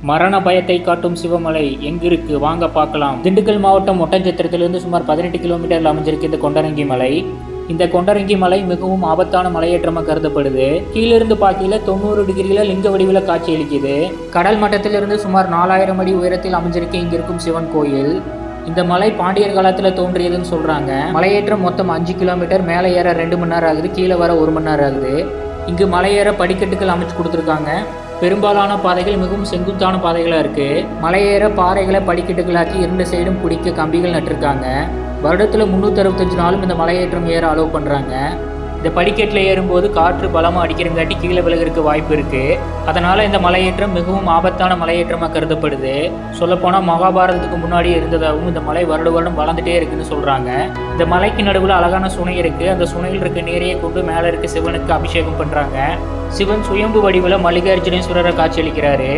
மரண பயத்தை காட்டும் சிவமலை எங்கிருக்கு வாங்க பார்க்கலாம். திண்டுக்கல் மாவட்டம் ஒட்டன்சத்திரத்திலிருந்து சுமார் 18 கிலோமீட்டரில் அமைஞ்சிருக்கு இந்த கொண்டரங்கி மலை. இந்த கொண்டரங்கி மலை மிகவும் ஆபத்தான மலையேற்றமாக கருதப்படுது. கீழிருந்து பார்க்கல 90 டிகிரியில் லிங்க வடிவில் காட்சி அளிக்குது. கடல் மட்டத்திலிருந்து சுமார் 4000 அடி உயரத்தில் அமைஞ்சிருக்கு இங்க இருக்கும் சிவன் கோயில். இந்த மலை பாண்டியர் காலத்தில் தோன்றியதுன்னு சொல்றாங்க. மலையேற்றம் மொத்தம் 5 கிலோமீட்டர். மேலே ஏற 2 மணி நேரம் ஆகுது, கீழே வர 1 மணி நேரம் ஆகுது. இங்கு மலையேற படிக்கட்டுகள் அமைச்சு கொடுத்துருக்காங்க. பெரும்பாலான பாதைகள் மிகவும் செங்குத்தான பாதைகளாக இருக்குது. மலையேற பாறைகளை படிக்கட்டுகளாக்கி 2 சைடும் பிடிக்க கம்பிகள் நட்டிருக்காங்க. வருடத்தில் 365 நாளும் இந்த மலையேற்றம் ஏற அலோவ் பண்ணுறாங்க. இந்த படிக்கட்டில் ஏறும்போது காற்று பலமாக அடிக்கிறங்காட்டி கீழே விலகிறதுக்கு வாய்ப்பு இருக்குது. அதனால் இந்த மலையேற்றம் மிகவும் ஆபத்தான மலையேற்றமாக கருதப்படுது. சொல்லப்போனால் மகாபாரதத்துக்கு முன்னாடி இருந்ததாகவும் இந்த மலை வருடம் வளர்ந்துட்டே இருக்குன்னு சொல்கிறாங்க. இந்த மலைக்கு நடுவில் அழகான சுனை இருக்குது. அந்த சுனையில் இருக்க நீரையை கொண்டு மேலே இருக்க சிவனுக்கு அபிஷேகம் பண்ணுறாங்க. சிவன் சுயம்பு வடிவில் மல்லிகார்ஜுனேஸ்வரரை காட்சியளிக்கிறாரு.